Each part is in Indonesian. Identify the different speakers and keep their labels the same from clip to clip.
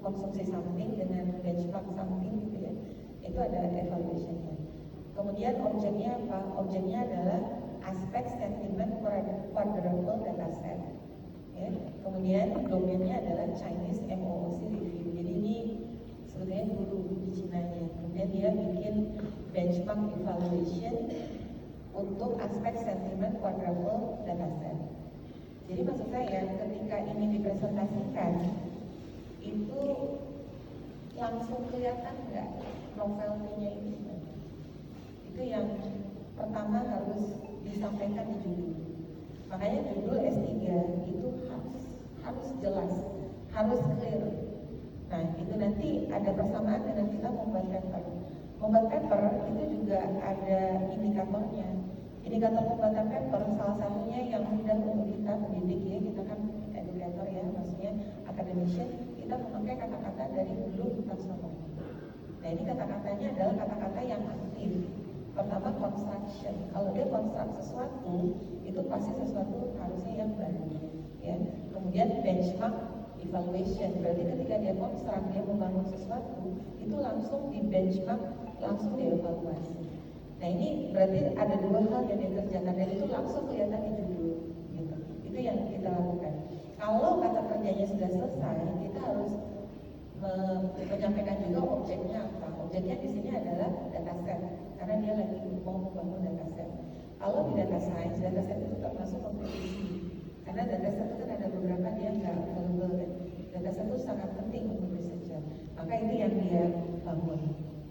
Speaker 1: konsumsi something dengan benchmark something gitu ya, itu ada evaluationnya. Kemudian objeknya apa? Objeknya adalah aspek sentiment quadruple dataset. Ya. Kemudian domainnya adalah Chinese MOOC review. Jadi ini sebetulnya guru di Cina-nya. Kemudian dia bikin benchmark evaluation untuk aspek sentiment quadruple dataset. Jadi maksud saya ketika ini dipresentasikan itu langsung kelihatan nggak novelty-nya ini? Itu yang pertama harus disampaikan di judul. Makanya judul S3 itu harus jelas, harus clear. Nah itu nanti ada persamaan dengan kita membuat paper. Membuat paper itu juga ada indikatornya. Indikator pembuatan paper salah satunya yang mudah untuk kita mendidik ya, kita kan educator ya, maksudnya academician, kita memakai kata-kata dari hulu taksonomi. Nah ini kata-katanya adalah kata-kata yang aktif. Pertama construction, kalau dia construct sesuatu itu pasti sesuatu harusnya yang baru ya. Kemudian benchmark evaluation, berarti ketika dia construct, dia membangun sesuatu itu langsung di benchmark, langsung dievaluasi. Nah ini berarti ada dua hal yang dikerjakan dan itu langsung kelihatan di judul gitu. Itu yang kita lakukan. Kalau kata kerjanya sudah selesai, kita harus menyampaikan juga objeknya apa. Objeknya di sini adalah dataset, karena dia lagi mau membangun dataset. Kalau di data science, dataset itu termasuk kompetisi, karena dataset itu kan ada beberapa dia nggak available. Dataset itu sangat penting untuk researcher, maka itu yang dia bangun.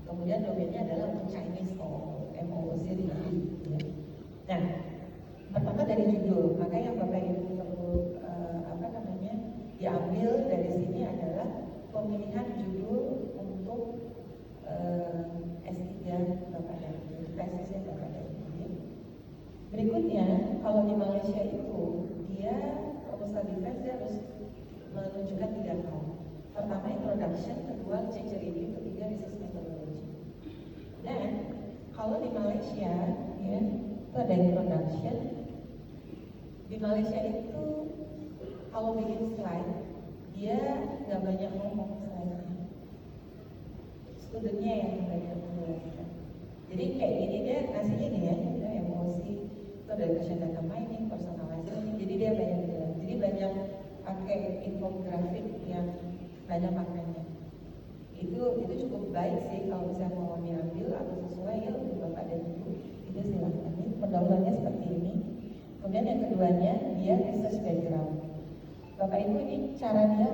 Speaker 1: Kemudian domainnya adalah untuk Chinese MOOC review. Ya. Nah, pertama dari judul, maka yang Bapak Ibu perlu diambil dari sini adalah pemilihan judul untuk S3 Bapak dan Ibu, tesisnya Bapak dan Ibu. Berikutnya, kalau di Malaysia itu dia proposal defense dia harus menunjukkan 3 hal. Pertama introduction, kedua literature review, ketiga research methodology. Dan kalau di Malaysia ya itu ada introduction. Di Malaysia itu kalau bikin slide dia nggak banyak ngomong slide-nya, studentnya yang banyak menjelaskan. Jadi kayak gini dia ngasihnya gini ya, emosi itu ada question data mining, personalization. Jadi dia banyak menjelaskan. Jadi banyak pakai infografik yang banyak maknanya. Itu cukup baik sih kalau bisa mau diambil atau sesuai ya untuk Bapak dan Ibu. Itu silakan. Ini pendahuluannya seperti ini. Kemudian yang keduanya dia research background. Bapak Ibu ini cara dia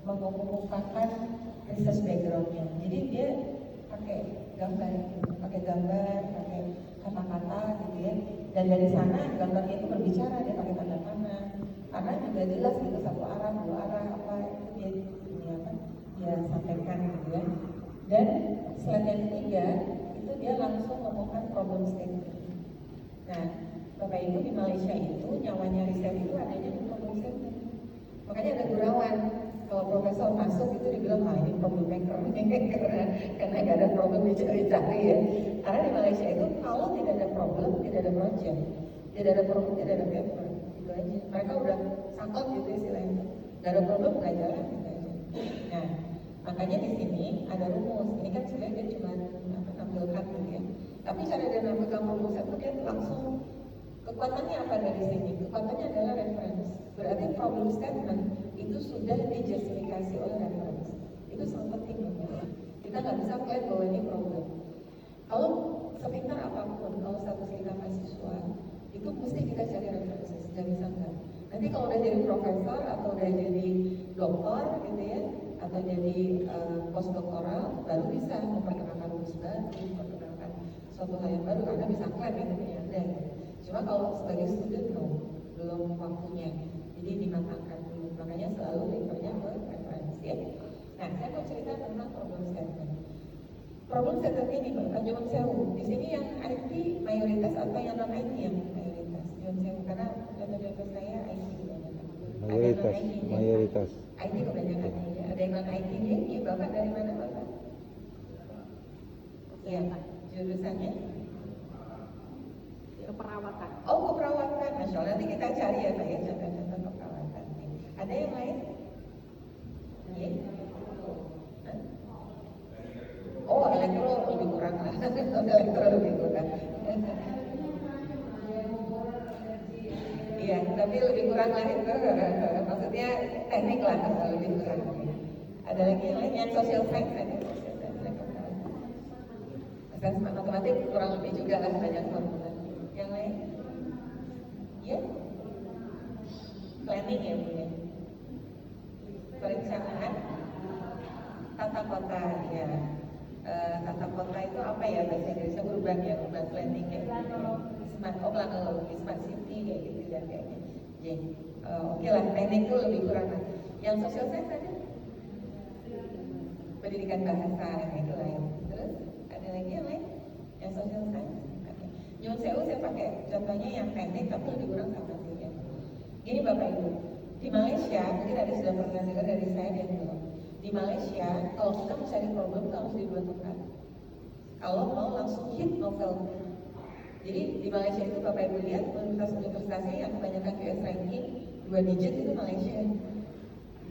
Speaker 1: mengemukakan research backgroundnya. Jadi dia pakai gambar, pakai kata-kata gitu ya. Dan dari sana gambarnya itu berbicara, dia pakai tanda panah. Karena juga jelas gitu satu arah, dua arah apa itu dia sampaikan gitu ya. Dan slide yang ketiga itu dia langsung ngomongkan problem statement. Nah, Bapak Ibu di Malaysia itu nyawanya riset itu adanya di problem statement. Makanya ada gurauan kalau profesor masuk itu dibilang ini problem maker karena nggak ada problem dicari ya. Karena di Malaysia itu kalau tidak ada problem tidak ada project, tidak ada problem tidak ada paper, gitu aja. Mereka udah sakot gitu istilahnya. Nggak ada problem nggak jalan gitu aja. Nah, makanya di sini ada rumus. Ini kan sebenarnya dia cuma nampilkan gitu ya. Tapi cara dia nampilkan rumus itu dia langsung kekuatannya apa dari sini? Kekuatannya adalah reference. Berarti problem statement itu sudah dijustifikasi oleh reference. Itu sangat penting ya. Kita nggak bisa klaim bahwa ini problem. Kalau sepintar apapun, kalau status kita mahasiswa, itu mesti kita cari referensi. Nggak bisa nggak. Nanti kalau udah jadi profesor atau udah jadi doktor gitu ya, atau jadi postdoktoral, baru bisa memperkenalkan rumus baru, memperkenalkan suatu hal yang baru karena bisa klaim ini ada. Cuma kalau sebagai student belum waktunya, jadi dimatangkan dulu. Makanya selalu refernya ke referensi ya. Nah, saya mau cerita tentang problem statement. Problem statement ini Pak Nyuwun Sewu. Di sini yang IT mayoritas atau yang non IT yang mayoritas? Nyuwun Sewu karena contoh-contoh saya IT kebanyakan.
Speaker 2: Mayoritas.
Speaker 1: IT kebanyakan ya. Ada yang non IT nya. Ya, Bapak dari mana Bapak? Iya Pak. Jurusannya?
Speaker 3: Keperawatan.
Speaker 1: Oh, keperawatan. Masya Allah, nanti kita cari ya Pak ya contoh-contoh keperawatan. Ada yang lain? teknik lah lebih kurang. Ada lagi yang lain yang social science ada social science rekomendasi. Asesmen matematik kurang lebih juga lah banyak formula. Yang lain? Ya? Planning ya Bu ya? Perencanaan tata kota ya. Tata kota itu apa ya bahasa Inggrisnya urban ya, urban planning kayak gitu. Smart planologi, smart city kayak gitu dan kayaknya. Jadi oke lah, teknik itu lebih kurang. Yang social science ada pendidikan bahasa itu lain. Terus ada lagi yang lain? Yang social science. Okay. Nyun sewu saya pakai contohnya yang teknik tapi lebih kurang sama sih ya. Gini Bapak Ibu, di Malaysia mungkin ada sudah pernah dengar dari saya dan belum. Di Malaysia kalau kita mencari problem itu harus di dua tempat. Kalau mau langsung hit novel. Jadi di Malaysia itu Bapak Ibu lihat universitas-universitasnya yang kebanyakan US ranking 2 digit itu Malaysia.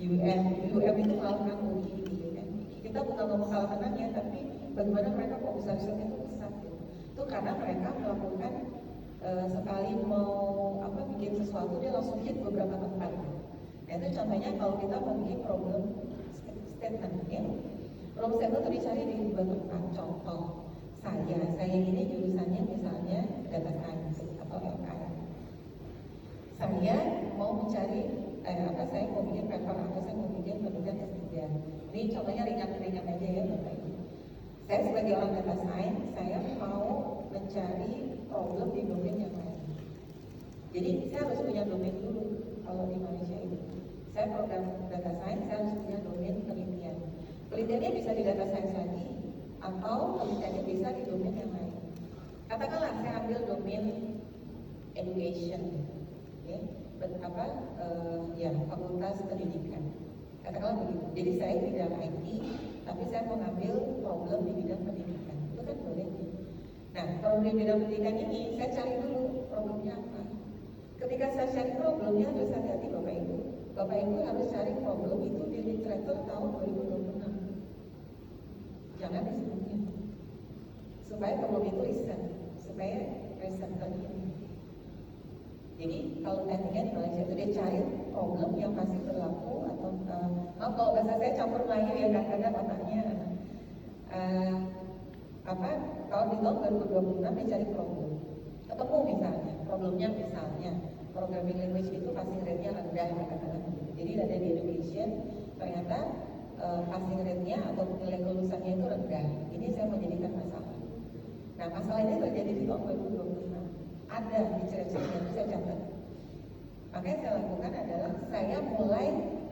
Speaker 1: UM itu kalahkan UI gitu kan. Kita bukan ngomong kalah menangnya, tapi bagaimana mereka kok bisa risetnya itu besar gitu. Itu karena mereka melakukan sekali mau bikin sesuatu dia langsung hit beberapa tempat. Nah, itu contohnya kalau kita mau bikin problem statement ya. Problem statement itu dicari di beberapa tempat. Contoh saya ini jurusannya misalnya data science atau AI. Saya mau mencari saya mau bikin paper atau saya mau bikin penelitian S3. Ini contohnya ringan-ringan aja ya Bapak Ibu. Saya sebagai orang data science, saya mau mencari problem di domain yang lain. Jadi saya harus punya domain dulu kalau di Malaysia ini. Saya program data science, saya harus punya domain penelitian. Penelitiannya bisa di data science lagi, atau penelitiannya bisa di domain yang lain. Katakanlah saya ambil domain education, ya, fakultas pendidikan. Katakanlah begitu. Jadi saya bidang IT, tapi saya mau ngambil problem di bidang pendidikan. Itu kan boleh. Nah, problem di bidang pendidikan ini saya cari dulu problemnya apa. Ketika saya cari problemnya harus hati-hati Bapak Ibu. Bapak Ibu harus cari problem itu di literatur tahun 2026. Jangan disebutnya. Supaya problem itu riset, supaya riset terkini. Jadi kalau tekniknya di Malaysia itu dia cari problem yang masih berlaku atau kalau bahasa saya campur Melayu ya kadang-kadang otaknya kalau di tahun 2026 dia cari problem. Ketemu misalnya, problemnya misalnya programming language itu passing rate-nya rendah katakanlah gitu. Jadi ada di education ternyata passing rate-nya atau nilai kelulusannya itu rendah. Ini saya menjadikan masalah. Nah masalah ini terjadi di tahun 2026. Ada di cerita-cerita itu saya catat. Maka yang saya lakukan adalah saya mulai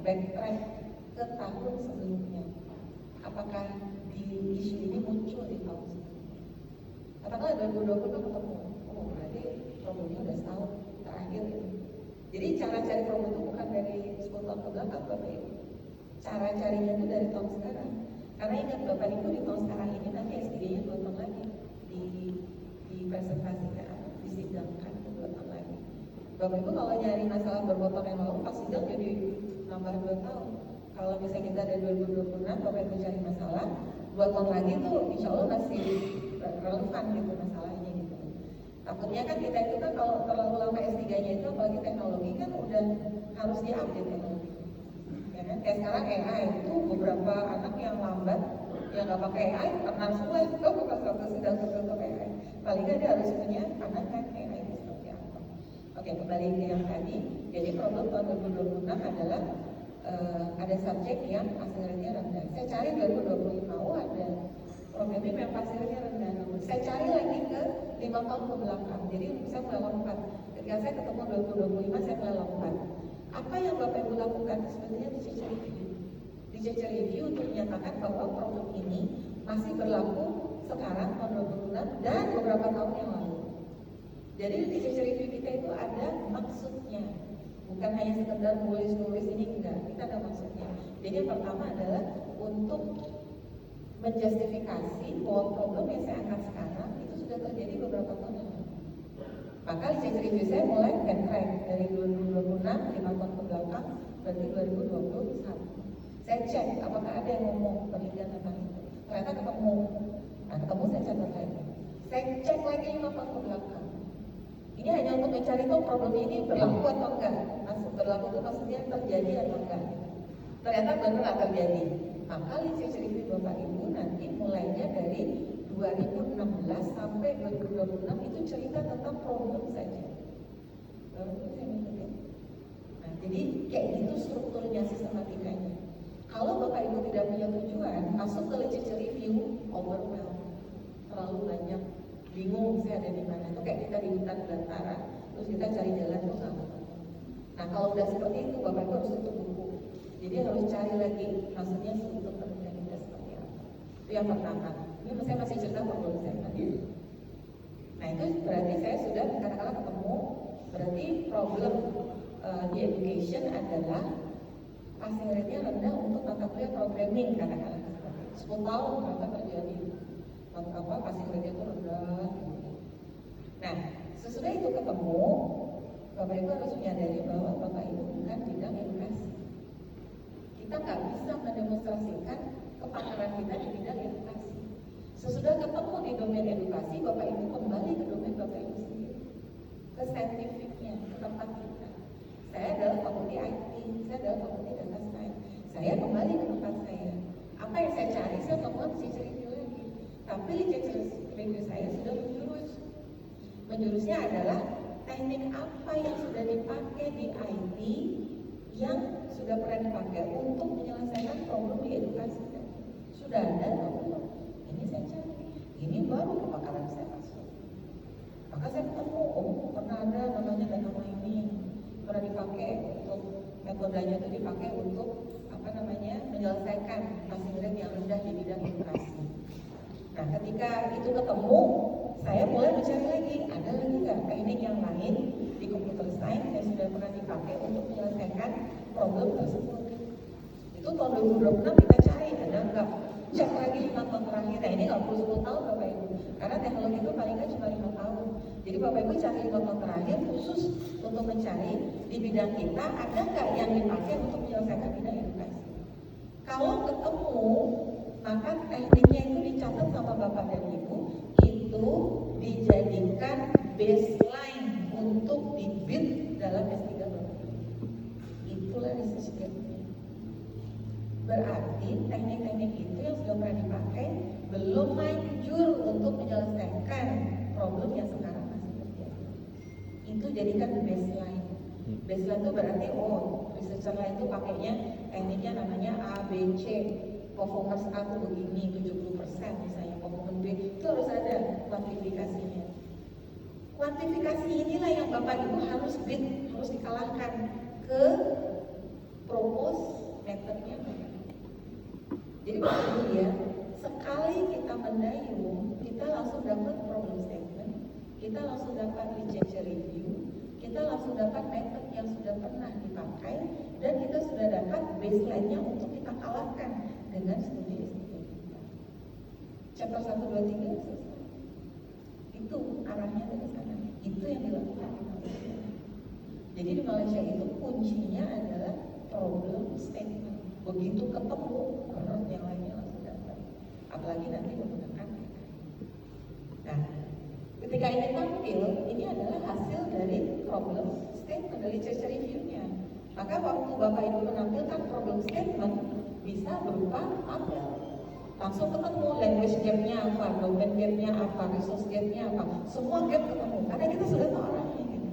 Speaker 1: backtrack ke tahun sebelumnya. Apakah di isu ini muncul di tahun sebelumnya? Katakanlah 2020 ketemu. Oh berarti problemnya udah setahun terakhir ini. Jadi cara cari problem itu bukan dari 10 tahun ke belakang Bapak Ibu. Cara carinya itu dari tahun sekarang. Karena ingat Bapak Ibu di tahun sekarang ini nanti SDG-nya 2 tahun lagi di presentasikan, disidangkan 2 tahun lagi. Bapak Ibu kalau nyari masalah bermotor yang lalu pas sidang jadi nambah 2 tahun. Kalau misalnya kita ada 2026, Bapak Ibu cari masalah 2 tahun lagi tuh insya Allah masih relevan gitu masalahnya gitu. Takutnya kan kita itu kan kalau terlalu lama S3-nya itu apalagi teknologi kan udah harus diupdate teknologi. Ya kan? Kayak sekarang AI itu beberapa anak yang lambat yang nggak pakai AI karena semua itu bukan satu sedang tertutup AI. Paling nggak dia harus punya pandangan AI itu seperti apa. Oke, kembali ke yang tadi. Jadi problem tahun 2026 adalah ada subjek yang passing rate-nya rendah. Saya cari 2025, ada problemnya yang passing rate-nya rendah. Saya cari lagi ke 5 tahun ke belakang. Jadi saya mulai lompat. Ketika saya ketemu 2025, saya mulai lompat. Apa yang Bapak Ibu lakukan sebenarnya literature review. Literature review untuk menyatakan bahwa problem ini masih berlaku sekarang tahun 2026 dan beberapa tahun yang lalu. Jadi literature review kita itu ada maksudnya. Bukan hanya sekedar nulis-nulis ini enggak, kita ada maksudnya. Jadi yang pertama adalah untuk menjustifikasi bahwa problem yang saya angkat sekarang itu sudah terjadi beberapa tahun yang lalu. Maka literature review saya mulai backtrack dari 2026, 5 tahun ke belakang, berarti 2021. Saya cek apakah ada yang ngomong penelitian tentang itu. Ternyata ketemu. Nah ketemu saya catat lagi. Saya cek lagi 5 tahun ke belakang. Ini hanya untuk mencari tahu problem ini berlaku atau enggak. Berlaku itu maksudnya terjadi atau enggak. Ternyata benar terjadi. Maka literature review Bapak Ibu nanti mulainya dari 2016 sampai 2026 itu cerita tentang problem saja. Baru saya ingetin. Nah, jadi kayak gitu strukturnya sistematikanya. Kalau Bapak Ibu tidak punya tujuan, masuk ke literature review, overwhelm, terlalu banyak, bingung saya ada di mana. Itu kayak kita di hutan belantara, terus kita cari jalan tuh nggak ketemu. Nah, kalau udah seperti itu, Bapak Ibu harus tutup buku. Jadi harus cari lagi, maksudnya struktur penelitian kita seperti apa. Itu yang pertama. Ini saya masih cerita problem statement. Nah, itu berarti saya sudah katakanlah ketemu. Berarti problem di education adalah passing rate-nya rendah untuk mata kuliah programming katakanlah. 10 tahun ternyata terjadi passing rate-nya itu rendah. Nah, sesudah itu ketemu, Bapak Ibu harus menyadari bahwa Bapak Ibu bukan bidang edukasi. Kita nggak bisa mendemonstrasikan kepakaran kita di bidang edukasi. Sesudah ketemu di domain edukasi, Bapak Ibu kembali ke domain Bapak Ibu sendiri, ke scientificnya, ke tempat kita. Saya adalah fakulti IT, saya adalah fakulti data science. Saya kembali ke tempat saya. Apa yang saya cari, saya melakukan literature review lagi. Tapi literature review saya sudah menjurus. Menjurusnya adalah teknik apa yang sudah dipakai di IT yang sudah pernah dipakai untuk menyelesaikan problem di edukasi. Sudah ada atau belum? Ini saya cari. Ini baru kepakaran saya masuk. Maka saya ketemu, oh pernah ada namanya data mining, pernah dipakai untuk metodenya itu dipakai untuk menyelesaikan passing rate yang rendah di bidang edukasi. Nah, ketika itu ketemu, saya mulai mencari lagi, ada lagi nggak teknik yang lain di computer science yang sudah pernah dipakai untuk menyelesaikan problem tersebut. Itu tahun 2026 kita cari, ada nggak? Cek lagi 5 tahun terakhir. Nah, ini nggak perlu 10 tahun Bapak Ibu, karena teknologi itu paling nggak cuma 5 tahun. Jadi Bapak Ibu cari 5 tahun terakhir khusus untuk mencari di bidang kita ada nggak yang dipakai untuk menyelesaikan bidang edukasi. Kalau ketemu, maka tekniknya itu dicatat sama Bapak dan Ibu, itu dijadikan baseline untuk dibid dalam S3 Bapak Ibu. Itulah research gap-nya. Berarti teknik-teknik itu yang sudah pernah dipakai belum manjur untuk menyelesaikan problem yang sekarang masih terjadi. Itu jadikan baseline. Baseline itu berarti researcher lain itu pakainya tekniknya namanya A, B, C. Performance A itu begini, 70% misalnya, performance B itu harus ada kuantifikasinya. Kuantifikasi inilah yang Bapak Ibu harus bid, harus dikalahkan ke propose metodenya. Jadi Bapak Ibu ya, sekali kita mendayung, kita langsung dapat problem statement, kita langsung dapat literature review, kita langsung dapat metode yang sudah pernah dipakai, dan kita sudah dapat baseline-nya untuk kita kalahkan dengan studi S3 kita. Chapter 1, 2, 3 selesai. Itu arahnya dari sana. Itu yang dilakukan di Malaysia. Jadi di Malaysia itu kuncinya adalah problem statement. Begitu ketemu, menurut yang lainnya langsung dapat. Apalagi nanti menggunakan PKI. Nah, ketika ini tampil, ini adalah hasil dari problem statement, dari literature review-nya. Maka waktu Bapak Ibu menampilkan problem statement, bisa berupa tabel. Langsung ketemu language gap-nya apa, domain gap-nya apa, resource gap-nya apa. Semua gap ketemu, karena kita sudah tahu arahnya gitu.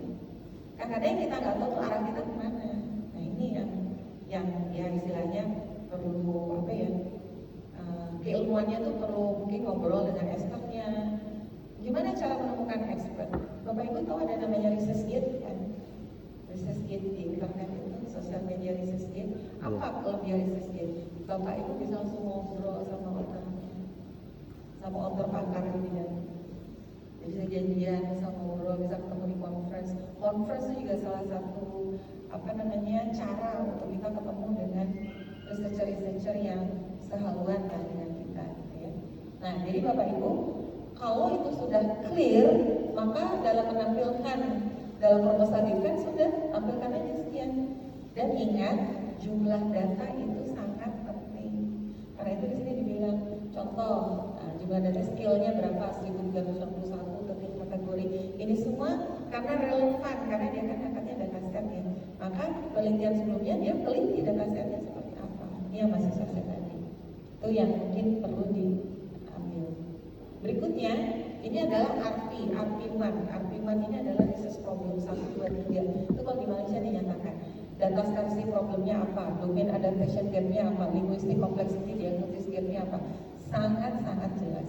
Speaker 1: Kadang-kadang kita nggak tahu tuh arah kita kemana. Nah ini yang ya istilahnya perlu keilmuannya tuh perlu mungkin ngobrol dengan expertnya. Gimana cara menemukan expert? Bapak Ibu tahu ada namanya research gate kan? Research gate di internet itu, sosial media research gate. Apa kelebihan research gate? Bapak Ibu bisa langsung ngobrol sama author pakar di bidang. Jadi bisa janjian, bisa ngobrol, bisa ketemu di conference. Conference itu juga salah satu cara untuk kita ketemu dengan researcher yang sehaluan kan dengan kita, gitu ya. Nah, jadi Bapak Ibu, kalau itu sudah clear, maka dalam menampilkan dalam proposal defense sudah tampilkan aja sekian. Dan ingat, jumlah data itu sangat penting. Karena itu di sini dibilang contoh, jumlah data skillnya berapa, 1361 ketik kategori. Ini semua karena relevan, karena dia kan angkatnya data set ya. Maka penelitian sebelumnya dia teliti data setnya seperti apa. Itu yang mungkin perlu diambil. Berikutnya, ini adalah RP1. RP1 ini adalah research problem 1, 2, 3. Itu kalau di Malaysia dinyatakan. Data scarcity problemnya apa? Domain adaptation gap-nya apa? Linguistic complexity diagnosis gap-nya apa? Sangat-sangat jelas.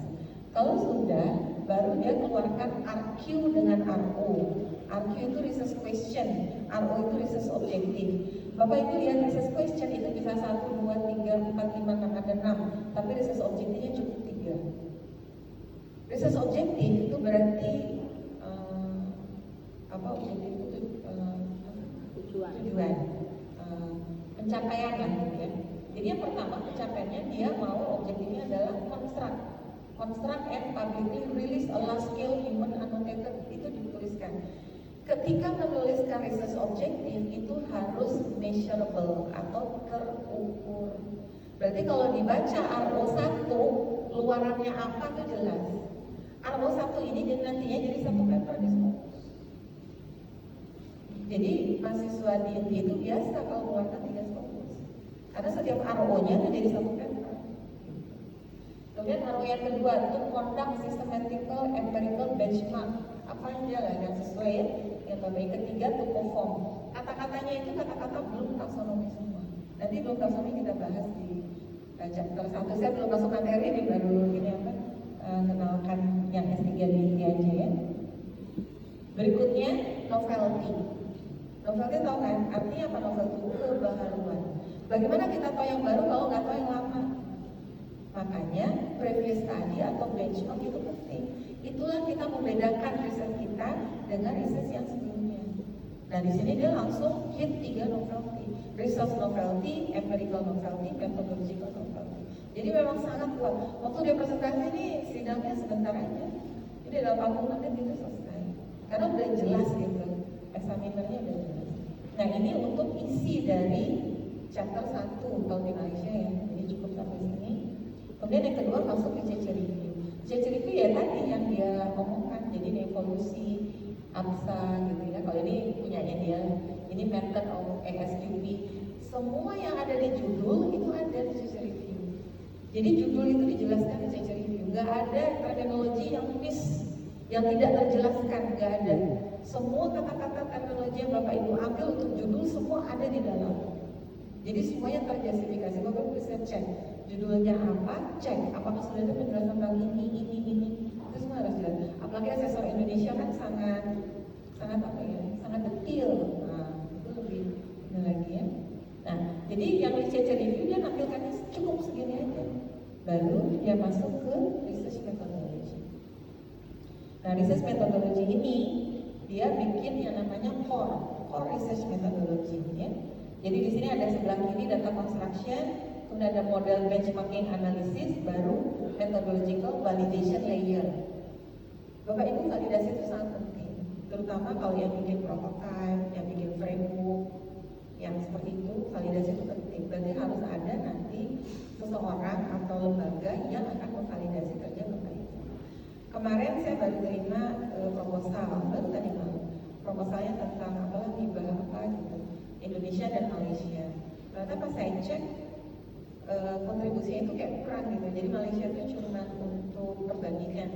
Speaker 1: Kalau sudah, baru dia keluarkan RQ dengan RO. RQ itu research question, RO itu research objective. Bapak Ibu lihat research question itu bisa 1, 2, 3, 4, 5, 6, ada 6. Tapi research objektifnya cukup 3. Research objektif itu berarti apa objektif itu tujuan, pencapaian lah gitu ya. Jadi yang pertama pencapaiannya dia mau objektifnya adalah construct and publicly release a large scale human annotated, itu dituliskan. Ketika menuliskan research objektif itu harus measurable atau terukur. Berarti kalau dibaca RO1 luarannya apa itu jelas. RO1 ini nantinya jadi satu paper di Scopus. Jadi mahasiswa di INTI itu biasa kalau mengeluarkan 3 Scopus. Karena setiap RO-nya itu jadi satu paper. Kemudian RO yang kedua itu conduct systematical empirical benchmark. Apa aja lah yang sesuai ya. Yang ketiga itu perform. Kata-katanya itu kata-kata belum taksonomi semua. Nanti belum taksonomi kita bahas di chapter 1. Saya belum masuk materi ini, baru ini apa kenalkan yang S3 di INTI aja ya. Berikutnya novelty. Novelty tahu kan? Artinya apa novelty? Kebaharuan. Bagaimana kita tahu yang baru kalau nggak tahu yang lama? Makanya previous study atau benchmark itu penting. Itulah kita membedakan riset kita dengan riset yang sebelumnya. Nah di sini dia langsung hit 3 novelty, research novelty, empirical novelty, methodological novelty. Jadi memang sangat kuat. Waktu dia presentasi ini sidangnya sebentar aja. Jadi 80 menit itu selesai. Karena udah jelas gitu, examinernya udah jelas. Nah ini untuk isi dari chapter 1 kalau di Malaysia ya. Jadi cukup sampai sini. Kemudian yang kedua masuk ke CC review. CC review ya tadi yang dia omongkan, jadi ini evolusi APSA gitu ya. Kalau ini punyanya dia, ini method of ASQP. Semua yang ada di judul itu ada di CC review. Jadi judul itu dijelaskan di CC review. Gak ada terminologi yang miss, yang tidak terjelaskan, gak ada. Semua kata-kata terminologi yang Bapak Ibu ambil untuk judul semua ada di dalam. Jadi semuanya terjustifikasi. Bapak Ibu bisa cek judulnya apa, cek apakah sudah ada penjelasan tentang ini, itu semua harus jelas. Apalagi asesor Indonesia kan sangat apa ya, sangat detail. Nah, itu lebih ini lagi ya. Nah, jadi yang di CC review dia nampilkannya cukup segini aja. Baru dia masuk ke research methodology. Nah, research methodology ini dia bikin yang namanya core research methodology ya. Jadi di sini ada sebelah kiri data construction, kemudian ada model benchmarking analysis, baru methodological validation layer. Bapak Ibu, validasi itu sangat penting, terutama kalau yang bikin prototype, yang bikin framework, yang seperti itu, validasi itu penting. Berarti harus ada nanti seseorang atau lembaga yang akan memvalidasi kerja Bapak Ibu. Kemarin saya baru terima proposal, baru tadi malam, proposalnya tentang apalah hibah apa gitu, Indonesia dan Malaysia. Ternyata pas saya cek kontribusinya itu kayak kurang gitu. Jadi Malaysia itu cuma untuk perbandingan,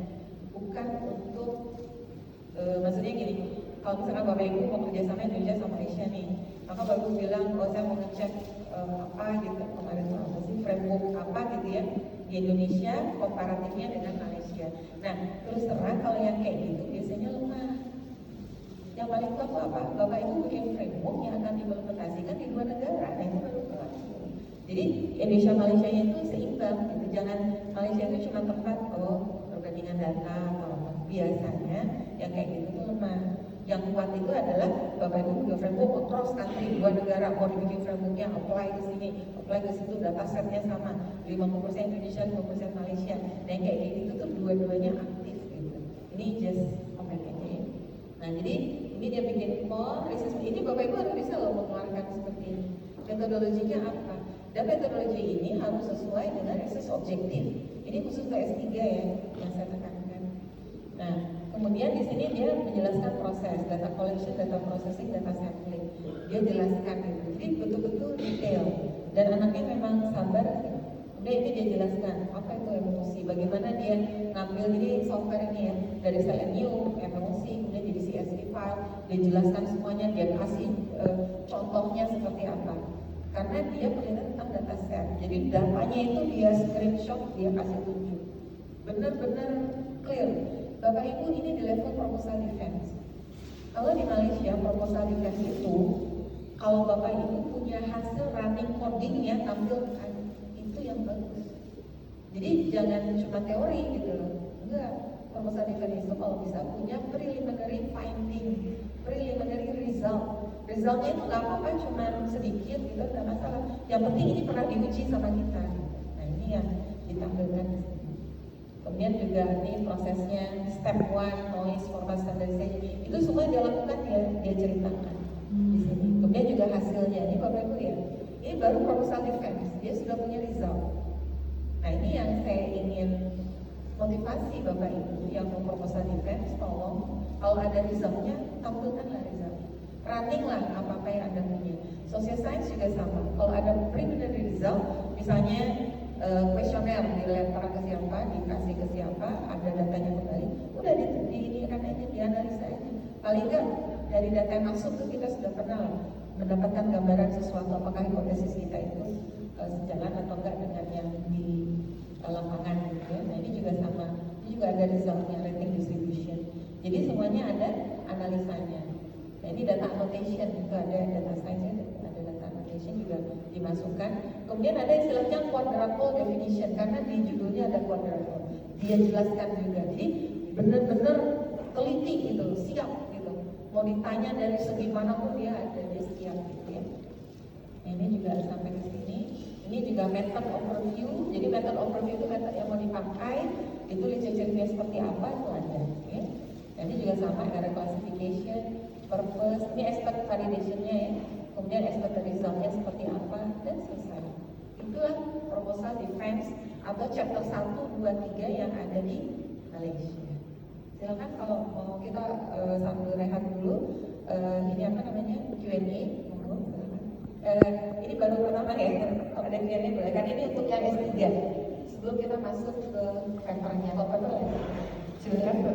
Speaker 1: bukan untuk maksudnya gini. Kalau misalkan Bapak Ibu mau kerjasama Indonesia sama Malaysia nih, maka Bapak Ibu bilang, oh saya mau ngecek apa gitu kemarin tuh apa sih framework apa gitu ya di Indonesia komparatifnya dengan Malaysia. Nah terus terang kalau yang kayak gitu biasanya lemah. Yang paling kuat itu apa? Bapak Ibu bikin framework yang akan diimplementasikan di 2 negara. Nah itu baru kuat. Jadi Indonesia Malaysia itu seimbang gitu. Jangan Malaysia itu cuma tempat perbandingan data atau apa. Biasanya yang kayak gitu tuh lemah. Yang kuat itu adalah Bapak Ibu bikin framework across country 2 negara. Mau dibikin frameworknya apply ke sini, apply ke situ, data setnya sama 50% Indonesia, 50% Malaysia. Nah yang kayak gitu tuh dua-duanya aktif gitu. Ini just comment aja ya. Nah jadi ini dia bikin core research. Ini Bapak Ibu harus bisa loh mengeluarkan seperti ini. Metodologinya apa? Dan metodologi ini harus sesuai dengan research objektif. Ini khusus ke S3 ya yang saya tekankan. Nah kemudian di sini dia menjelaskan proses data collection, data processing, data sampling. Dia jelaskan gitu. Jadi betul-betul detail. Dan anaknya memang sabar Kemudian ini dia jelaskan apa itu emosi, bagaimana dia ngambil ini software ini ya dari Selenium, emosi, kemudian jadi CSV file, dia jelaskan semuanya, dia kasih contohnya seperti apa. Karena dia bercerita tentang dataset, jadi datanya itu dia screenshot, dia kasih tunjuk, benar-benar clear. Bapak Ibu, ini di level proposal defense. Kalau di Malaysia proposal defense itu, kalau Bapak Ibu punya hasil running codingnya tampilkan, itu yang bagus. Jadi jangan cuma teori gitu, enggak. Proposal defense itu kalau bisa punya preliminary finding, preliminary result. Resultnya itu nggak apa-apa, cuma sedikit gitu, nggak masalah. Yang penting ini pernah diuji sama kita. Nah ini yang ditampilkan di sini. Kemudian juga ini prosesnya step 1 noise format standardization, itu semua dia lakukan, dia ceritakan di sini. Kemudian juga hasilnya, ini Bapak Ibu ya, ini baru proposal defense, dia sudah punya result. Nah ini yang saya ingin motivasi Bapak Ibu yang mau proposal defense, tolong kalau ada resultnya tampilkanlah result, running lah apa-apa yang Anda punya. Social science juga sama, kalau ada preliminary result, misalnya kuesioner dilempar ke siapa, dikasih ke siapa, ada datanya kembali, udah diinikan aja, dianalisa aja. Paling enggak dari data yang masuk tuh kita sudah pernah mendapatkan gambaran sesuatu, apakah hipotesis kita itu sejalan atau enggak dengan yang di lapangan gitu ya. Nah ini juga sama, ini juga ada resultnya, rating distribution. Jadi semuanya ada analisanya. Nah ini data annotation, itu ada data science, ada data annotation juga dimasukkan. Kemudian ada istilahnya quadruple definition, karena di judulnya ada quadruple. Dia jelaskan juga, jadi benar-benar teliti gitu, siap gitu. Mau ditanya dari segi mana pun dia ada, dia siap gitu ya. Nah, ini juga sampai ke sini. Ini juga method overview. Jadi method overview itu method yang mau dipakai, itu literature-nya seperti apa itu ada. Okay? Nah, ini juga sama, ada classification, purpose, ini aspect validation-nya ya. Kemudian aspect resultnya seperti apa, dan selesai. Itulah proposal defense atau chapter 1, 2, 3 yang ada di Malaysia. Silakan kalau mau kita sambil rehat dulu. Ini apa namanya, Q&A. Ini baru pertama ya, kalau ada Q&A boleh. Kan ini untuk yang S3. Sebelum kita masuk ke papernya, kalau perlu silakan Bapak.